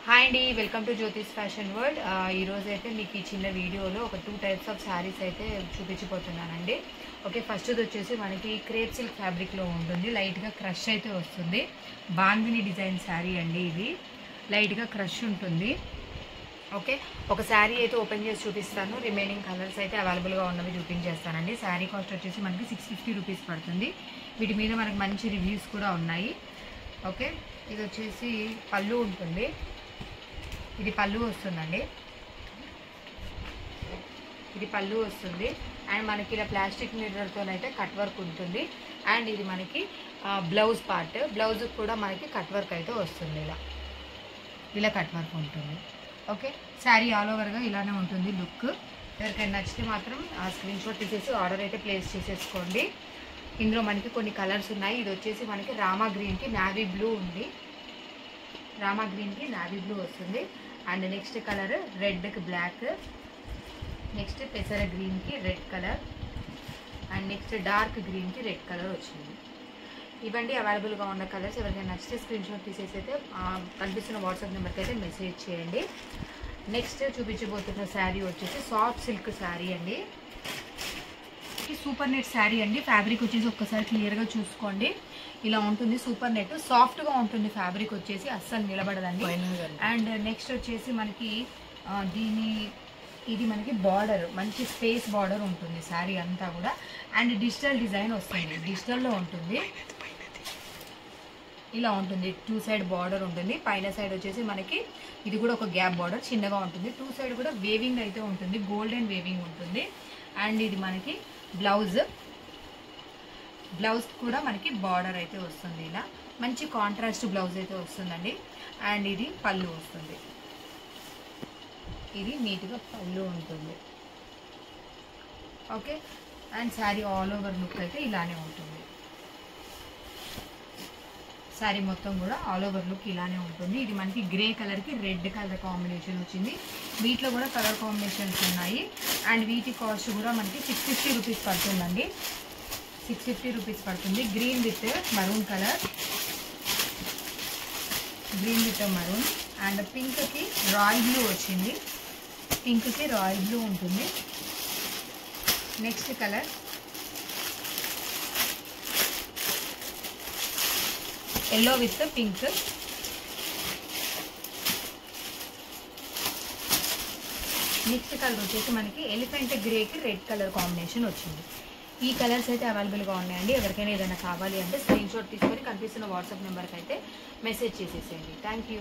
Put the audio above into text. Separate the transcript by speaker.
Speaker 1: Hi అండి, welcome to Jyothish fashion world. ఈరోజు అయితే మీకు ఈ చిన్న వీడియోలో ఒక 2 టైప్స్ ఆఫ్ శారీస్ అయితే చూపించిపోతున్నానండి. ఓకే, ఫస్ట్ది వచ్చేసి మనకి క్రేప్ సిల్క్ ఫ్యాబ్రిక్లో ఉంటుంది. లైట్గా క్రష్ అయితే వస్తుంది. బాందిని డిజైన్ శారీ అండి. ఇది లైట్గా క్రష్ ఉంటుంది. ఓకే, ఒక శారీ అయితే ఓపెన్ చేసి చూపిస్తాను. రిమైనింగ్ కలర్స్ అయితే అవైలబుల్గా ఉన్నవి చూపించేస్తానండి. శారీ కాస్ట్ వచ్చేసి మనకి 650 రూపీస్ పడుతుంది. వీటి మీద మనకి మంచి రివ్యూస్ కూడా ఉన్నాయి. ఓకే, ఇది వచ్చేసి పళ్ళు ఉంటుంది. ఇది పళ్ళు వస్తుందండి. ఇది పళ్ళు వస్తుంది. అండ్ మనకి ఇలా ప్లాస్టిక్ మిర్రర్తోనైతే కట్ వర్క్ ఉంటుంది. అండ్ ఇది మనకి బ్లౌజ్ పార్ట్. బ్లౌజ్ కూడా మనకి కట్ వర్క్ అయితే వస్తుంది. ఇలా కట్ వర్క్ ఉంటుంది. ఓకే, శారీ ఆల్ ఓవర్గా ఇలానే ఉంటుంది లుక్. ఎవరికైనా నచ్చితే మాత్రం ఆ స్క్రీన్ షాట్ తీసేసి ఆర్డర్ అయితే ప్లేస్ చేసేసుకోండి. ఇందులో మనకి కొన్ని కలర్స్ ఉన్నాయి. ఇది వచ్చేసి మనకి రామా గ్రీన్కి నావీ బ్లూ ఉంది. రామా గ్రీన్కి నావీ బ్లూ వస్తుంది. అండ్ నెక్స్ట్ కలర్ రెడ్కి బ్లాక్, నెక్స్ట్ పెసర గ్రీన్కి red colour, and next dark గ్రీన్కి రెడ్ కలర్ వచ్చింది. ఇవన్నీ అవైలబుల్గా ఉన్న కలర్స్. ఎవరికైనా నచ్చితే స్క్రీన్ షాట్ తీసేసి అయితే కనిపిస్తున్న వాట్సాప్ నెంబర్కి అయితే మెసేజ్ చేయండి. నెక్స్ట్ చూపించబోతున్న శారీ వచ్చేసి సాఫ్ట్ సిల్క్ శారీ అండి. సూపర్ నెట్ శారీ అండి. ఫ్యాబ్రిక్ వచ్చేసి ఒక్కసారి క్లియర్గా చూసుకోండి. ఇలా ఉంటుంది. సూపర్ నెట్ సాఫ్ట్గా ఉంటుంది. ఫ్యాబ్రిక్ వచ్చేసి అస్సలు నిలబడదండి. అండ్ నెక్స్ట్ వచ్చేసి మనకి ఇది మనకి బార్డర్ మంచి స్పేస్ బార్డర్ ఉంటుంది శారీ అంతా కూడా. అండ్ డిజిటల్ డిజైన్ వస్తుంది. డిజిటల్లో ఉంటుంది. ఇలా ఉంటుంది. 2 సైడ్ బార్డర్ ఉంటుంది. పైన సైడ్ వచ్చేసి మనకి ఇది కూడా ఒక గ్యాప్ బార్డర్ చిన్నగా ఉంటుంది. 2 సైడ్ కూడా వేవింగ్ అయితే ఉంటుంది. గోల్డెన్ వేవింగ్ ఉంటుంది. అండ్ ఇది మనకి బ్లౌజ్ కూడా మనకి బార్డర్ అయితే వస్తుంది. ఇలా మంచి కాంట్రాస్ట్ బ్లౌజ్ అయితే వస్తుందండి. అండ్ ఇది పళ్ళు వస్తుంది. ఇది నీట్గా పళ్ళు ఉంటుంది. Okay, and sari all over look అయితే ఇలానే ఉంటుంది. శారీ మొత్తం కూడా ఆల్ ఓవర్ లుక్ ఇలానే ఉంటుంది. ఇది మనకి గ్రే కలర్కి రెడ్ కలర్ కాంబినేషన్ వచ్చింది. వీటిలో కూడా కలర్ కాంబినేషన్స్ ఉన్నాయి. అండ్ వీటి కాస్ట్ కూడా మనకి 650 రూపీస్ పడుతుందండి. 650 రూపీస్ పడుతుంది. Green with maroon colour, green with maroon. And పింక్కి రాయల్ బ్లూ వచ్చింది. పింక్కి రాయల్ బ్లూ ఉంటుంది. Next colour yellow with pink. Next colour వచ్చేసి మనకి ఎలిఫెంట్ గ్రేకి రెడ్ కలర్ కాంబినేషన్ వచ్చింది. ఈ కలర్స్ అయితే అవైలబుల్గా ఉన్నాయండి. ఎవరికైనా ఏదైనా కావాలి అంటే స్క్రీన్ షాట్ తీసుకొని కనిపిస్తున్న వాట్సాప్ నెంబర్కి అయితే మెసేజ్ చేసేసేయండి. Thank you.